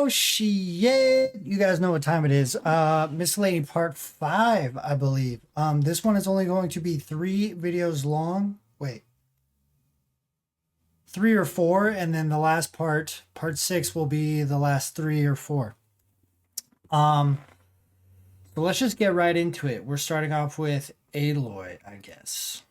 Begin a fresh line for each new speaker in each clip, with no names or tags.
Oh shit! You guys know what time it is. Miscellany part 5, I believe. This one is only going to be 3 videos long. Wait. 3 or 4, and then the last part, part 6, will be the last 3 or 4. So let's just get right into it. We're starting off with Aloy, I guess.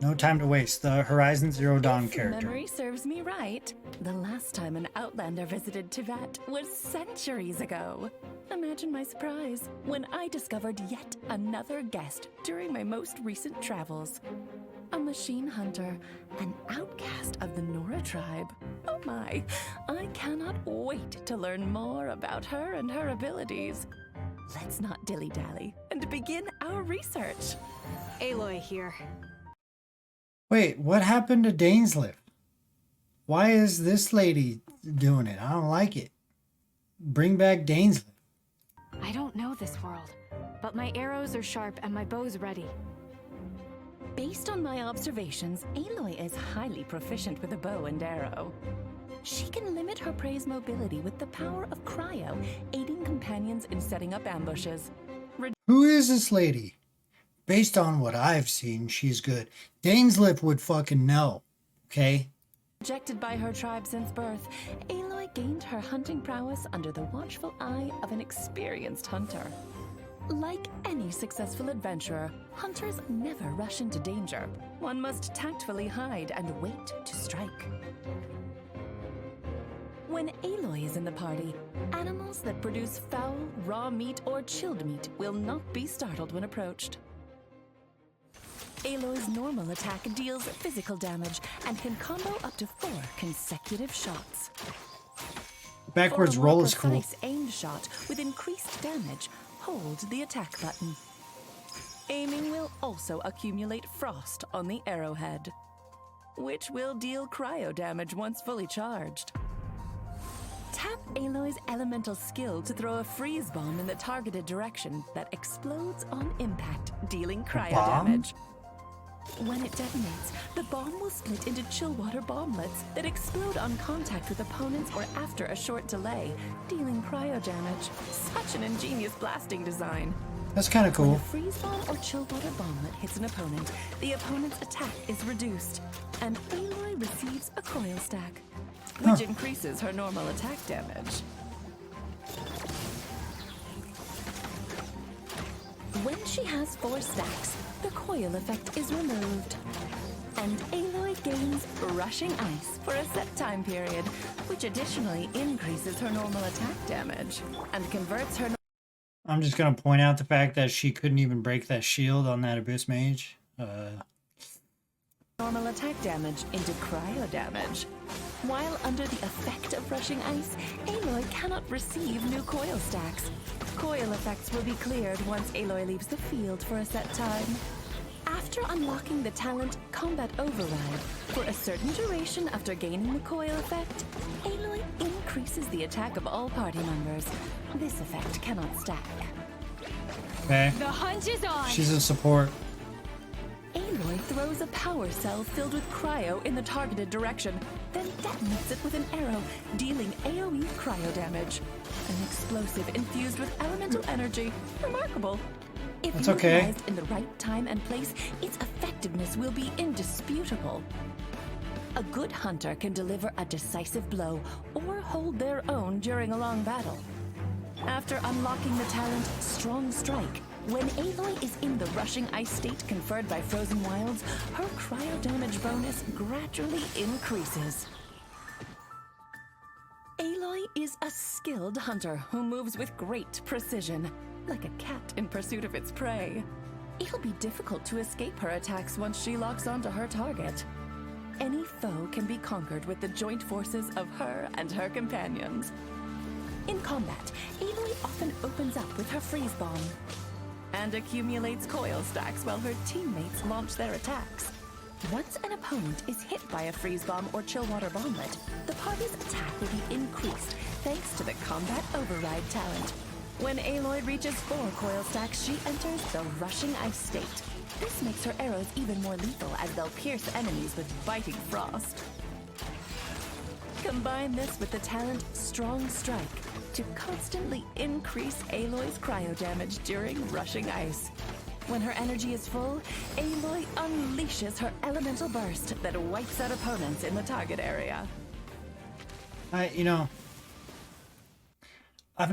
No time to waste. The Horizon Zero Dawn
If
character.
memory serves me right, the last time an Outlander visited Tibet was centuries ago. Imagine my surprise when I discovered yet another guest during my most recent travels. A machine hunter, an outcast of the Nora tribe. Oh my, I cannot wait to learn more about her and her abilities. Let's not dilly-dally and begin our research.
Aloy here.
Wait, what happened to Dainsliff? Why is this lady doing it? I don't like it. Bring back Dainsliff.
I don't know this world, but my arrows are sharp and my bow's ready.
Based on my observations, Aloy is highly proficient with a bow and arrow. She can limit her prey's mobility with the power of cryo, aiding companions in setting up ambushes.
Who is this lady? Based on what I've seen, she's good. Dainsliff would fucking know, okay?
Rejected by her tribe since birth, Aloy gained her hunting prowess under the watchful eye of an experienced hunter. Like any successful adventurer, hunters never rush into danger. One must tactfully hide and wait to strike. When Aloy is in the party, animals that produce foul, raw meat, or chilled meat will not be startled when approached. Aloy's normal attack deals physical damage and can combo up to 4 consecutive shots.
Backwards
For a more
roll is cool.
precise aimed shot with increased damage, hold the attack button. Aiming will also accumulate frost on the arrowhead, which will deal cryo damage once fully charged. Tap Aloy's elemental skill to throw a freeze bomb in the targeted direction that explodes on impact, dealing cryo
Bomb?
damage. When it detonates, the bomb will split into chill water bomblets that explode on contact with opponents or after a short delay, dealing cryo damage. Such an ingenious blasting design.
That's kind of
When a
cool.
freeze bomb or chill water bomblet hits an opponent, the opponent's attack is reduced, and Aloy receives a coil stack, which increases her normal attack damage. When she has 4 stacks, the coil effect is removed, and Aloy gains Rushing Ice for a set time period, which additionally increases her normal attack damage and converts her
I'm just going to point out the fact that she couldn't even break that shield on that Abyss Mage.
normal attack damage into cryo damage. While under the effect of Rushing Ice, Aloy cannot receive new coil stacks. Coil effects will be cleared once Aloy leaves the field for a set time. After unlocking the talent Combat Override, for a certain duration after gaining the coil effect, Aloy increases the attack of all party members. This effect cannot stack.
Okay.
The hunt is on!
She's a support.
Aloy throws a power cell filled with cryo in the targeted direction, then detonates it with an arrow, dealing AoE cryo damage. An explosive infused with elemental energy. Remarkable. If
That's okay.
utilized in the right time and place, its effectiveness will be indisputable. A good hunter can deliver a decisive blow or hold their own during a long battle. After unlocking the talent Strong Strike, when Aloy is in the Rushing Ice state conferred by Frozen Wilds, her cryo damage bonus gradually increases. Aloy is a skilled hunter who moves with great precision, like a cat in pursuit of its prey. It'll be difficult to escape her attacks once she locks onto her target. Any foe can be conquered with the joint forces of her and her companions. In combat, Aloy often opens up with her freeze bomb and accumulates coil stacks while her teammates launch their attacks. Once an opponent is hit by a freeze bomb or chill water bomblet, the party's attack will be increased thanks to the Combat Override talent. When Aloy reaches 4 coil stacks, she enters the Rushing Ice state. This makes her arrows even more lethal as they'll pierce enemies with biting frost. Combine this with the talent Strong Strike to constantly increase Aloy's cryo damage during rushing ice. When her energy is full, Aloy unleashes her elemental burst that wipes out opponents in the target area.
I've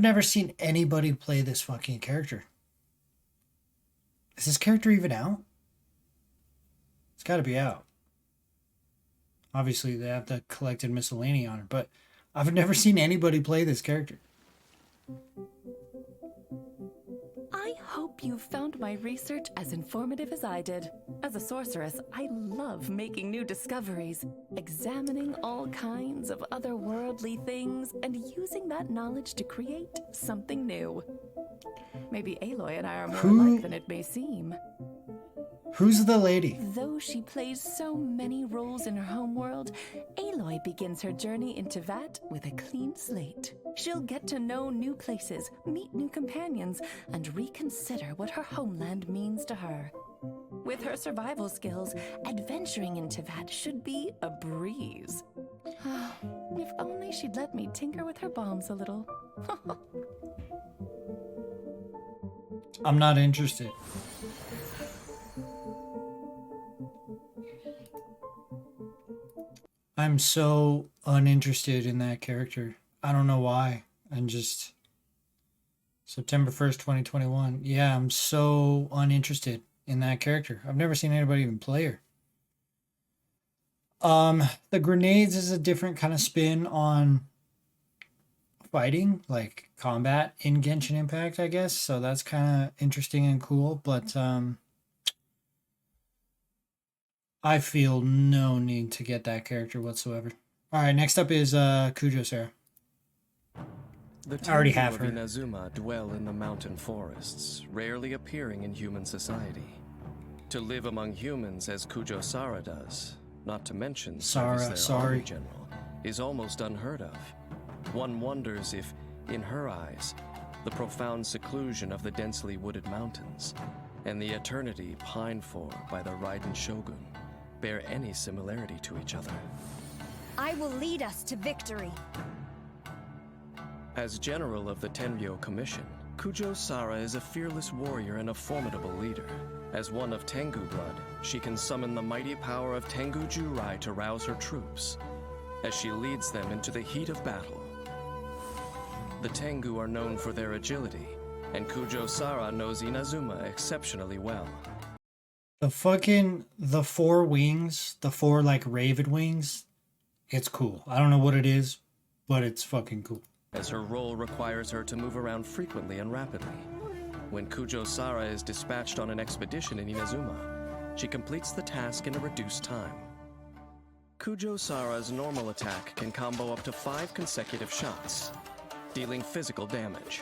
never seen anybody play this fucking character. Is this character even out? It's got to be out. Obviously, they have the collected Miscellany on it, but I've never seen anybody play this character.
I hope you found my research as informative as I did. As a sorceress, I love making new discoveries, examining all kinds of otherworldly things, and using that knowledge to create something new. Maybe Aloy and I are more alike than it may seem.
Who's the lady?
Though she plays so many roles in her homeworld, Aloy begins her journey into Vat with a clean slate. She'll get to know new places, meet new companions, and reconsider what her homeland means to her. With her survival skills, adventuring into Vat should be a breeze. If only she'd let me tinker with her bombs a little.
I'm not interested. I'm so uninterested in that character. I don't know why. I'm just... September 1st, 2021. Yeah, I'm so uninterested in that character. I've never seen anybody even play her. The grenades is a different kind of spin on fighting, like combat in Genshin Impact, I guess. So that's kind of interesting and cool, but I feel no need to get that character whatsoever. All right, next up is Kujo Sarah.
The
I already
Tengu
have
of
her.
Inazuma dwell in the mountain forests, rarely appearing in human society. To live among humans as Kujo Sara does, not to mention service their army general, is almost unheard of. One wonders if, in her eyes, the profound seclusion of the densely wooded mountains and the eternity pined for by the Raiden Shogun bear any similarity to each other.
I will lead us to victory.
As general of the Tenryo Commission, Kujo Sara is a fearless warrior and a formidable leader. As one of Tengu blood, she can summon the mighty power of Tengu Jurai to rouse her troops, as she leads them into the heat of battle. The Tengu are known for their agility, and Kujo Sara knows Inazuma exceptionally well.
The four wings, the four like raven wings, it's cool. I don't know what it is, but it's fucking cool.
As her role requires her to move around frequently and rapidly. When Kujo Sara is dispatched on an expedition in Inazuma, she completes the task in a reduced time. Kujo Sara's normal attack can combo up to 5 consecutive shots, dealing physical damage.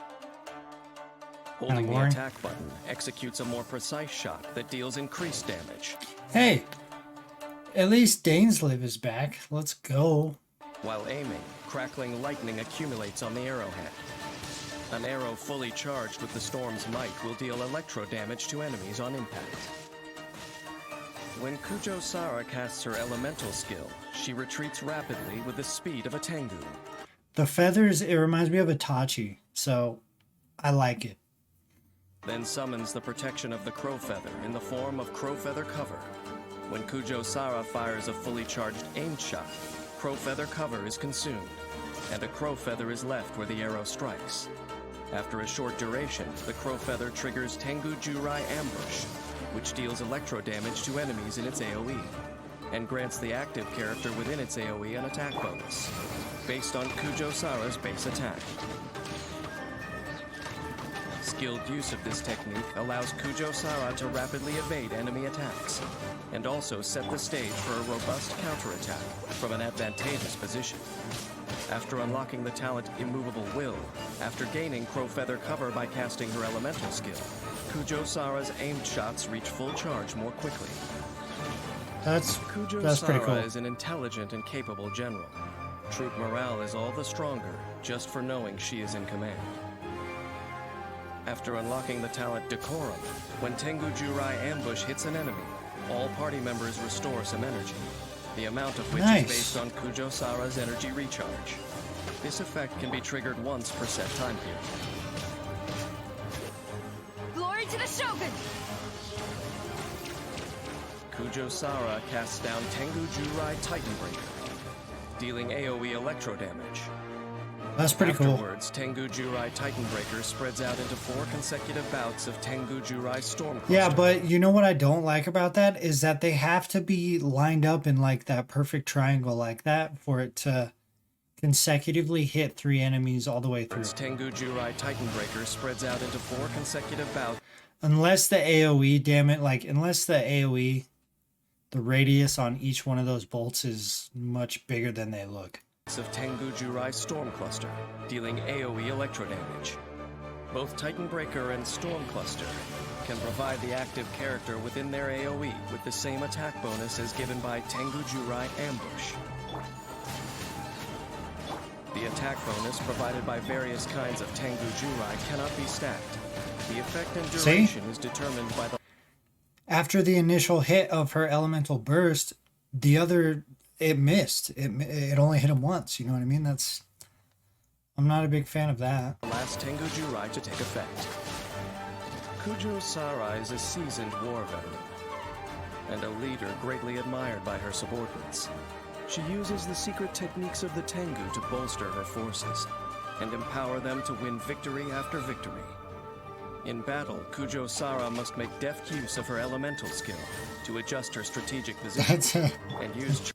Holding the attack button executes a more precise shot that deals increased damage.
Hey, at least Dainsleif is back. Let's go.
While aiming, crackling lightning accumulates on the arrowhead. An arrow fully charged with the storm's might will deal electro damage to enemies on impact. When Kujo Sara casts her elemental skill, she retreats rapidly with the speed of a Tengu.
The feathers, it reminds me of Itachi, so I like it.
Then summons the protection of the Crow Feather in the form of Crow Feather Cover. When Kujo Sara fires a fully charged aimed shot, Crow Feather Cover is consumed, and a Crow Feather is left where the arrow strikes. After a short duration, the Crow Feather triggers Tengu Jurai Ambush, which deals electro damage to enemies in its AoE, and grants the active character within its AoE an attack bonus, based on Kujo Sara's base attack. Skilled use of this technique allows Kujo Sara to rapidly evade enemy attacks, and also set the stage for a robust counterattack from an advantageous position. After unlocking the talent Immovable Will, after gaining Crow Feather Cover by casting her elemental skill, Kujo Sara's aimed shots reach full charge more quickly.
That's
Kujo
pretty
Sara
cool.
is an intelligent and capable general. Troop morale is all the stronger just for knowing she is in command. After unlocking the talent Decorum, when Tengu Jurai Ambush hits an enemy, all party members restore some energy. the amount of which
Nice.
is based on Kujo Sara's energy recharge. This effect can be triggered once per set time period.
Glory to the Shogun!
Kujo Sara casts down Tengu Jurai Titan Breaker, dealing AoE electro damage.
That's pretty cool.
Afterwards, Tengu Jurai Titan Breaker spreads out into 4 consecutive bouts of Tengu Jurai Storm Cluster.
Yeah, but you know what I don't like about that is that they have to be lined up in like that perfect triangle like that for it to consecutively hit 3 enemies all the way through.
Tengu Jurai Titan Breaker spreads out into 4 consecutive bouts.
Unless the AoE, damn it, like unless the AoE, the radius on each one of those bolts is much bigger than they look.
Of Tengu Jurai Storm Cluster, dealing AoE electro damage. Both Titan Breaker and Storm Cluster can provide the active character within their AoE with the same attack bonus as given by Tengu Jurai Ambush. The attack bonus provided by various kinds of Tengu Jurai cannot be stacked. The effect and duration is determined by the...
After the initial hit of her elemental burst, the other... it missed. It only hit him once. You know what I mean? I'm not a big fan of that.
last Tengu Jurai to take effect. Kujo Sara is a seasoned war veteran and a leader greatly admired by her subordinates. She uses the secret techniques of the Tengu to bolster her forces and empower them to win victory after victory. In battle, Kujo Sara must make deft use of her elemental skill to adjust her strategic position and use...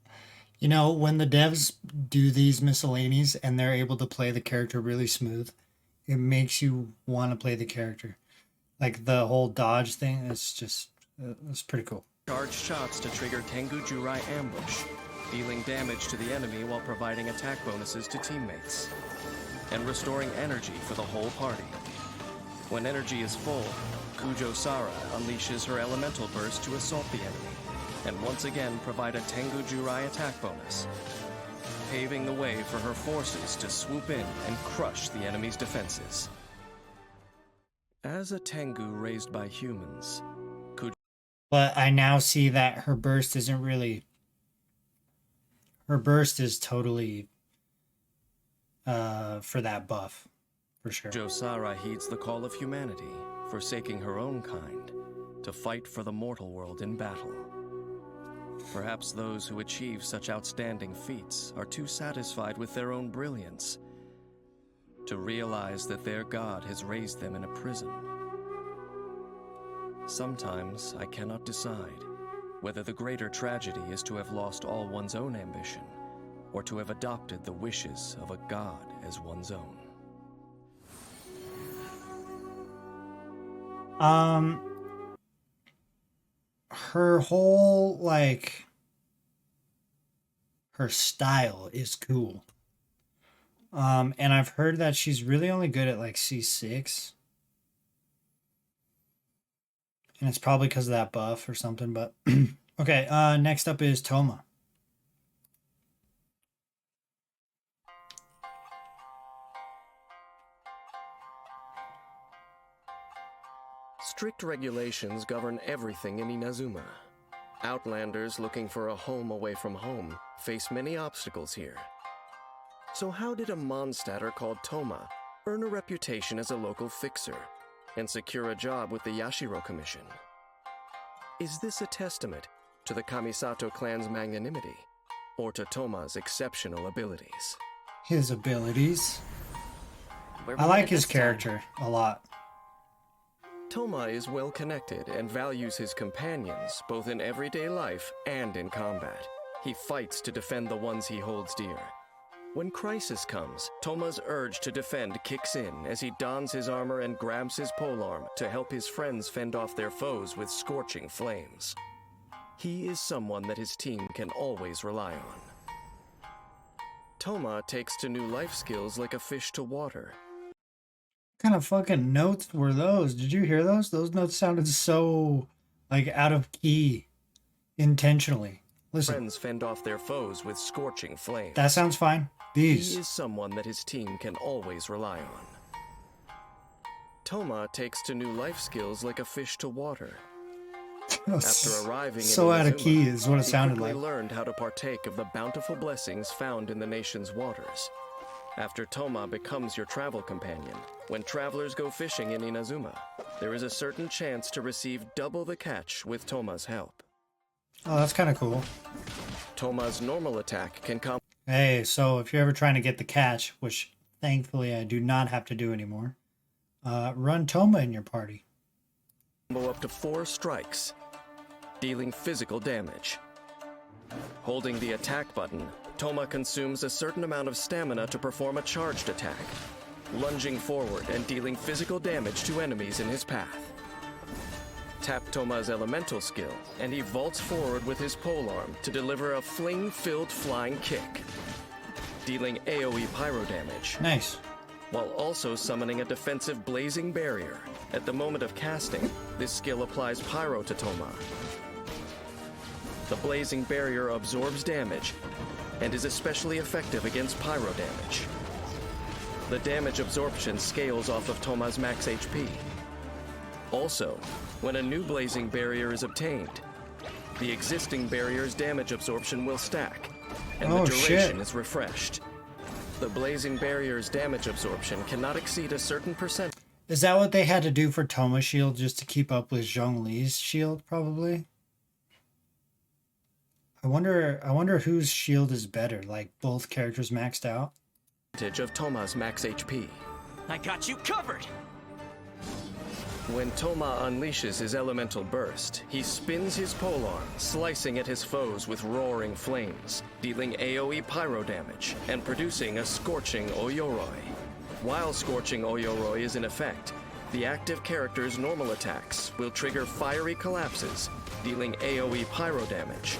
You know, when the devs do these miscellanies and they're able to play the character really smooth, it makes you want to play the character. Like the whole dodge thing, it's pretty cool.
Charge shots to trigger Tengu Jurai Ambush, dealing damage to the enemy while providing attack bonuses to teammates, and restoring energy for the whole party. When energy is full, Kujo Sara unleashes her elemental burst to assault the enemy, and once again provide a Tengu Jurai attack bonus, paving the way for her forces to swoop in and crush the enemy's defenses. As a Tengu raised by humans,
But I now see that her burst isn't really... Her burst is totally for that buff, for sure.
Kujo Sara heeds the call of humanity, forsaking her own kind, to fight for the mortal world in battle. Perhaps those who achieve such outstanding feats are too satisfied with their own brilliance to realize that their god has raised them in a prison. Sometimes I cannot decide whether the greater tragedy is to have lost all one's own ambition or to have adopted the wishes of a god as one's own.
Her whole, like, her style is cool. And I've heard that she's really only good at, like, C6. And it's probably because of that buff or something, but... Okay, next up is Toma.
Strict regulations govern everything in Inazuma. Outlanders looking for a home away from home face many obstacles here. So how did a Mondstadter called Toma earn a reputation as a local fixer and secure a job with the Yashiro Commission? Is this a testament to the Kamisato clan's magnanimity or to Toma's exceptional abilities?
His abilities.
Where
I
we
like
head
his
this time?
character a lot.
Toma is well connected and values his companions both in everyday life and in combat. He fights to defend the ones he holds dear. When crisis comes, Toma's urge to defend kicks in as he dons his armor and grabs his polearm to help his friends fend off their foes with scorching flames. He is someone that his team can always rely on. Toma takes to new life skills like a fish to water.
What kind of fucking notes were those? Did you hear those? Those notes sounded so, like, out of key intentionally. Listen.
Friends fend off their foes with scorching flames.
That sounds fine. These.
He is someone that his team can always rely on. Toma takes to new life skills like a fish to water. After arriving
So
in
out of
Inazuma,
key is what it
he
sounded
quickly
like.
learned how to partake of the bountiful blessings found in the nation's waters. After Toma becomes your travel companion, when travelers go fishing in Inazuma, there is a certain chance to receive double the catch with Toma's help.
Oh, that's kind of cool.
Toma's normal attack can
Hey, so if you're ever trying to get the catch, which thankfully I do not have to do anymore, run Toma in your party.
combo up to 4 strikes, dealing physical damage. Holding the attack button, Toma consumes a certain amount of stamina to perform a charged attack, lunging forward and dealing physical damage to enemies in his path. Tap Toma's elemental skill, and he vaults forward with his polearm to deliver a fling-filled flying kick, dealing AoE pyro damage,
Nice.
while also summoning a defensive blazing barrier. At the moment of casting, this skill applies pyro to Toma. The blazing barrier absorbs damage and is especially effective against pyro damage. The damage absorption scales off of Toma's max HP. Also, when a new blazing barrier is obtained, the existing barrier's damage absorption will stack, and
Oh,
the duration
shit.
is refreshed. The blazing barrier's damage absorption cannot exceed a certain percent.
Is that what they had to do for Toma's shield just to keep up with Zhongli's shield, probably? I wonder whose shield is better, like both characters maxed out?
Of Toma's max HP.
I got you covered!
When Toma unleashes his elemental burst, he spins his polearm, slicing at his foes with roaring flames, dealing AoE pyro damage, and producing a scorching Oyoroi. While scorching Oyoroi is in effect, the active character's normal attacks will trigger fiery collapses, dealing AoE pyro damage,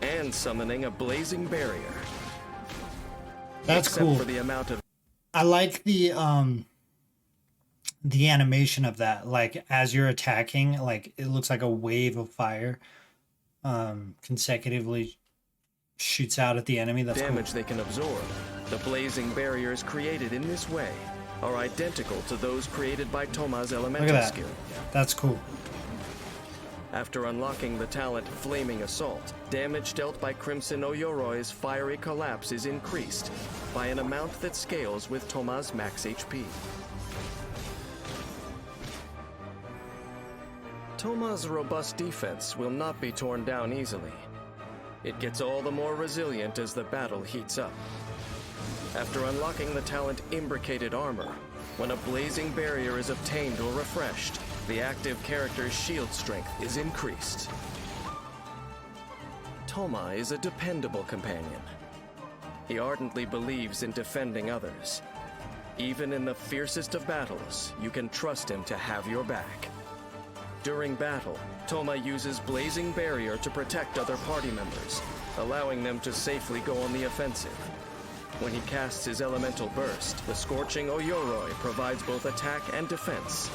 and summoning a blazing barrier.
That's
Except
cool.
for the amount of
I like the animation of that. Like as you're attacking, like it looks like a wave of fire consecutively shoots out at the enemy. That's
damage
cool.
they can absorb. The blazing barriers created in this way are identical to those created by Toma's
Look
elemental
at that.
skill.
That's cool.
After unlocking the talent Flaming Assault, damage dealt by Crimson Oyoroi's fiery collapse is increased by an amount that scales with Toma's max HP. Toma's robust defense will not be torn down easily. It gets all the more resilient as the battle heats up. After unlocking the talent Imbricated Armor, when a blazing barrier is obtained or refreshed, the active character's shield strength is increased. Toma is a dependable companion. He ardently believes in defending others. Even in the fiercest of battles, you can trust him to have your back. During battle, Toma uses Blazing Barrier to protect other party members, allowing them to safely go on the offensive. When he casts his elemental burst, the Scorching Oyoroi provides both attack and defense.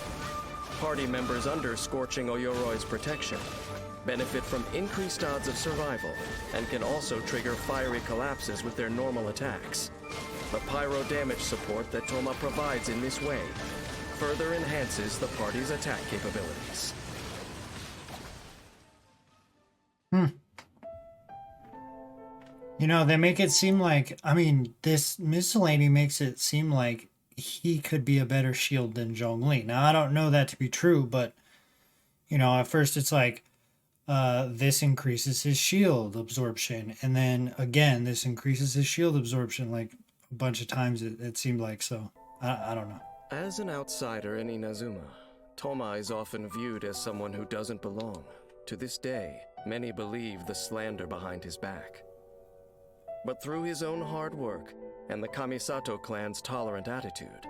Party members under Scorching Oyoroi's protection benefit from increased odds of survival and can also trigger fiery collapses with their normal attacks. The pyro damage support that Toma provides in this way further enhances the party's attack capabilities.
You know, they make it seem like, I mean, this Miscellany makes it seem like he could be a better shield than Zhongli. Now, I don't know that to be true, but, you know, at first it's like, this increases his shield absorption. And then again, this increases his shield absorption like a bunch of times, it seemed like. So, I don't know.
As an outsider in Inazuma, Toma is often viewed as someone who doesn't belong. To this day, many believe the slander behind his back. But through his own hard work and the Kamisato clan's tolerant attitude,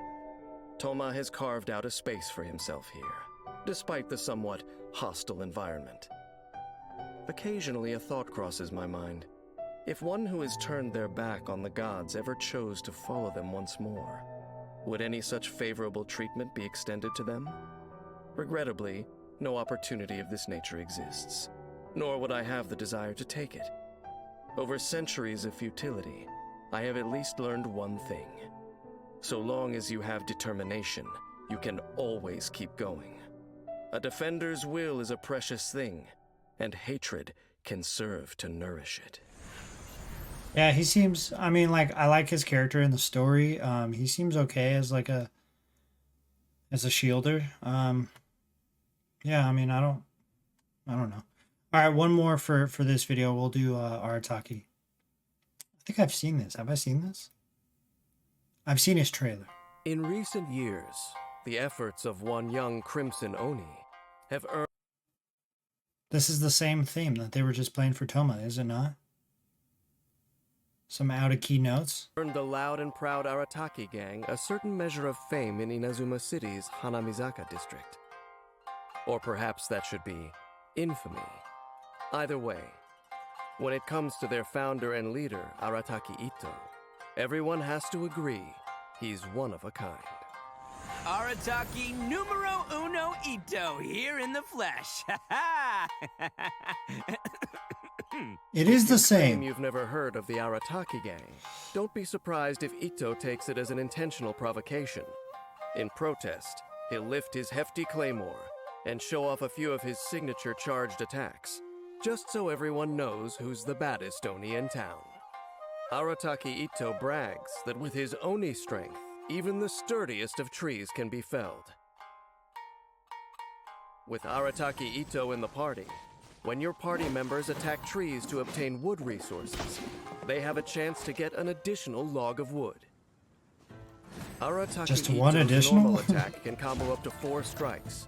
Toma has carved out a space for himself here, despite the somewhat hostile environment. Occasionally a thought crosses my mind. If one who has turned their back on the gods ever chose to follow them once more, would any such favorable treatment be extended to them? Regrettably, no opportunity of this nature exists, nor would I have the desire to take it. Over centuries of futility, I have at least learned one thing. So long as you have determination, you can always keep going. A defender's will is a precious thing, and hatred can serve to nourish it.
Yeah, he seems, I mean, like, I like his character in the story. He seems okay as like as a shielder. Yeah, I mean, I don't know. All right, one more for this video. We'll do Arataki. I think I've seen this. Have I seen this? I've seen his trailer.
In recent years, the efforts of one young Crimson Oni have earned
This is the same theme that they were just playing for Toma, is it not? Some out of key notes.
the loud and proud Arataki gang a certain measure of fame in Inazuma City's Hanamizaka district. Or perhaps that should be infamy. Either way, when it comes to their founder and leader, Arataki Ito, everyone has to agree he's one of a kind.
Arataki numero uno Ito here in the flesh.
It is the
Claim
same.
you've never heard of the Arataki gang. Don't be surprised if Ito takes it as an intentional provocation. In protest, he'll lift his hefty claymore and show off a few of his signature charged attacks, just so everyone knows who's the baddest Oni in town. Arataki Ito brags that with his Oni strength, even the sturdiest of trees can be felled. With Arataki Ito in the party, when your party members attack trees to obtain wood resources, they have a chance to get an additional log of wood. Arataki
Just
Ito's
one additional?
normal attack can combo up to 4 strikes.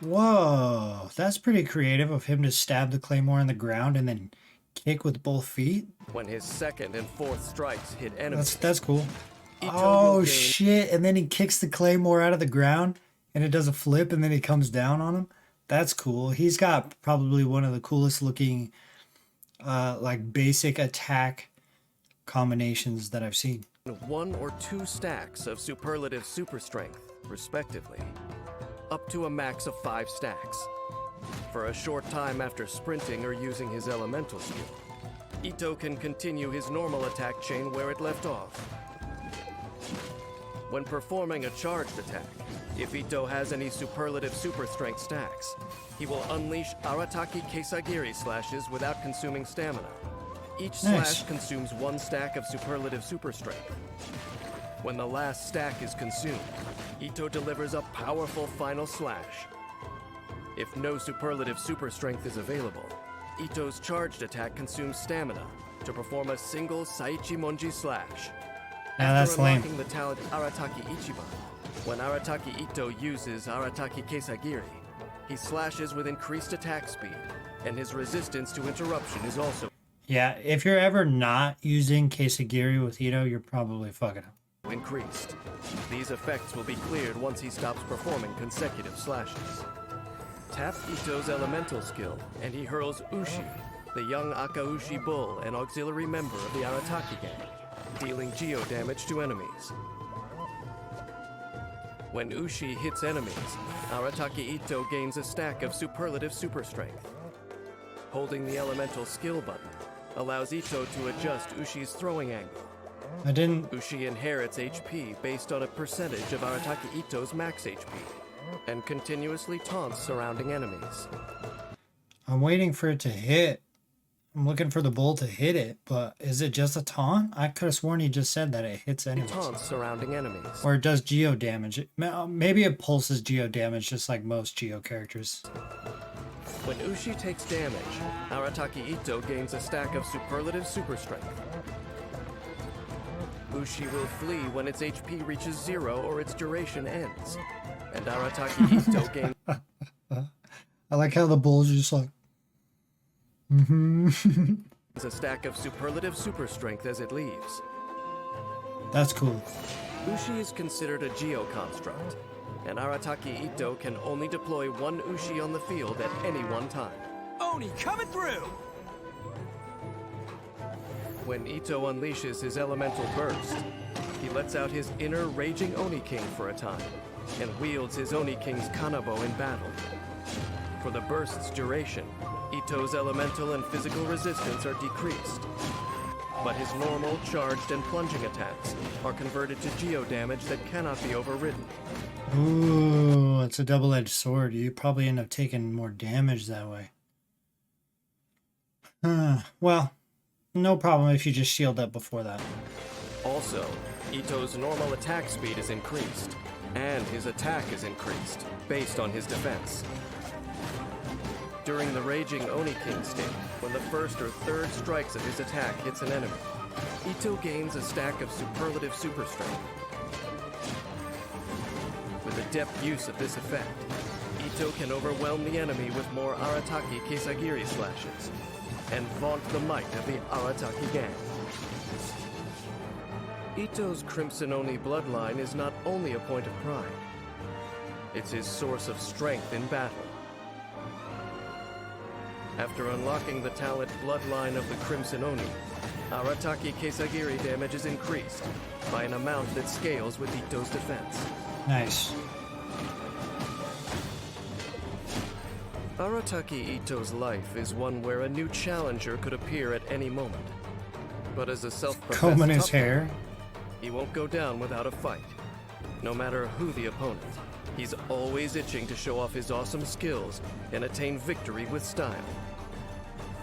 Whoa, that's pretty creative of him to stab the claymore in the ground and then kick with both feet.
When his second and fourth strikes hit enemies,
That's cool.
Ito
Oh
will gain
shit! And then he kicks the claymore out of the ground, and it does a flip, and then he comes down on him. That's cool. He's got probably one of the coolest looking, like basic attack combinations that I've seen.
1 or 2 stacks of superlative super strength, respectively, up to a max of 5 stacks. For a short time after sprinting or using his elemental skill, Ito can continue his normal attack chain where it left off. When performing a charged attack, if Ito has any superlative super strength stacks, he will unleash Arataki Kesagiri slashes without consuming stamina. Each
Nice.
slash consumes 1 stack of superlative super strength. When the last stack is consumed, Ito delivers a powerful final slash. If no superlative super strength is available, Ito's charged attack consumes stamina to perform a single Saichi Monji slash.
Yeah, that's
After
lame.
unlocking the talent Arataki Ichiban, when Arataki Ito uses Arataki Kesagiri, he slashes with increased attack speed, and his resistance to interruption is also
Yeah, if you're ever not using Kesagiri with Ito, you're probably fucking up.
increased. These effects will be cleared once he stops performing consecutive slashes. Tap Ito's elemental skill, and he hurls Ushi, the young Akaushi bull and auxiliary member of the Arataki gang, dealing geo damage to enemies. When Ushi hits enemies, Arataki Ito gains a stack of superlative super strength. Holding the elemental skill button allows Ito to adjust Ushi's throwing angle.
I didn't.
Ushi inherits HP based on a percentage of Arataki Ito's max HP, and continuously taunts surrounding enemies.
I'm waiting for it to hit. I'm looking for the bull to hit it, but is it just a taunt? I could have sworn he just said that it hits enemies.
Taunts surrounding enemies.
Or it does geo damage. Maybe it pulses geo damage just like most geo characters.
When Ushi takes damage, Arataki Ito gains a stack of superlative super strength. Ushi will flee when its HP reaches 0 or its duration ends. And Arataki Ito gains
I like how the bull's just like,
a stack of superlative super strength as it leaves.
that's cool.
Ushi is considered a geo construct, and Arataki Ito can only deploy 1 Ushi on the field at any one time.
Oni coming through!
When Ito unleashes his elemental burst, he lets out his inner raging Oni King for a time, and wields his Oni King's Kanabo in battle. For the burst's duration, Ito's elemental and physical resistance are decreased, but his normal, charged, and plunging attacks are converted to geo damage that cannot be overridden.
Ooh, it's a double-edged sword. You probably end up taking more damage that way. Well, no problem if you just shield up before that.
Also, Ito's normal attack speed is increased, and his attack is increased, based on his defense. During the Raging Oni King state, when the first or third strikes of his attack hits an enemy, Ito gains a stack of superlative super strength. With adept use of this effect, Ito can overwhelm the enemy with more Arataki Kesagiri slashes, and vaunt the might of the Arataki gang. Ito's Crimson Oni bloodline is not only a point of pride, it's his source of strength in battle. After unlocking the talent Bloodline of the Crimson Oni, Arataki Kesagiri damage is increased by an amount that scales with Ito's defense.
Nice.
Arataki Ito's life is one where a new challenger could appear at any moment. But as a self-professed
Combing his
tough
hair.
he won't go down without a fight. No matter who the opponent, he's always itching to show off his awesome skills and attain victory with style.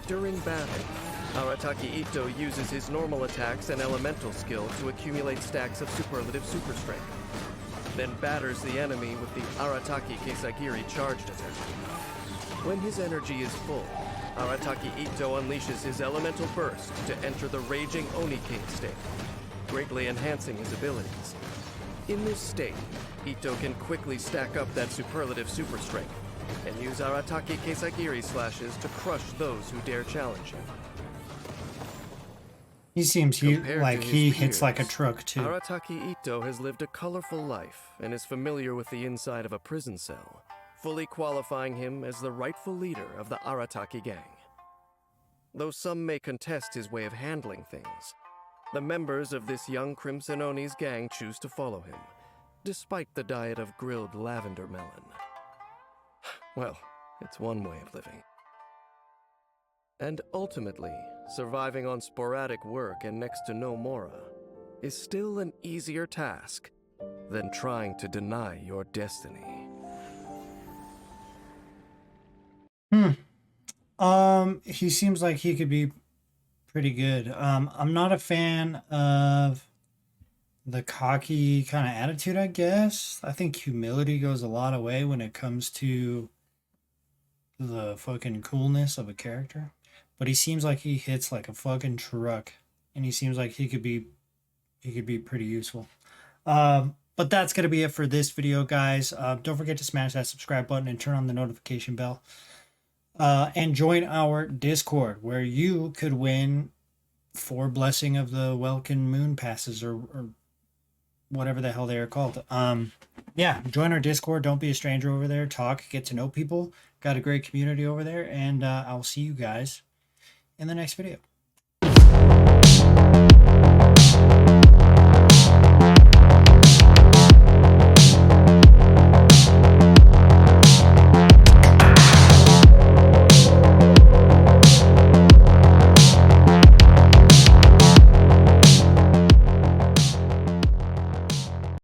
During battle, Arataki Ito uses his normal attacks and elemental skill to accumulate stacks of superlative super strength, then batters the enemy with the Arataki Kesagiri charged attack. When his energy is full, Arataki Ito unleashes his elemental burst to enter the Raging Oni King state, greatly enhancing his abilities. In this state, Ito can quickly stack up that superlative super strength and use Arataki Kesagiri slashes to crush those who dare challenge him.
He seems
Compared
like
to his
he hits like a
peers,
truck too.
Arataki Ito has lived a colorful life and is familiar with the inside of a prison cell, fully qualifying him as the rightful leader of the Arataki gang. Though some may contest his way of handling things, the members of this young Crimson Oni's gang choose to follow him, despite the diet of grilled lavender melon. Well, it's one way of living. And ultimately, surviving on sporadic work and next to no mora is still an easier task than trying to deny your destiny.
He seems like he could be pretty good. I'm not a fan of the cocky kind of attitude, I guess. I think humility goes a lot of way when it comes to the fucking coolness of a character. But he seems like he hits like a fucking truck, and he seems like he could be pretty useful. But that's gonna be it for this video, guys. Don't forget to smash that subscribe button and turn on the notification bell. And join our Discord, where you could win 4 Blessing of the Welkin Moon passes, or whatever the hell they are called. Yeah, join our Discord. Don't be a stranger over there. Talk, get to know people. Got a great community over there, and I'll see you guys in the next video.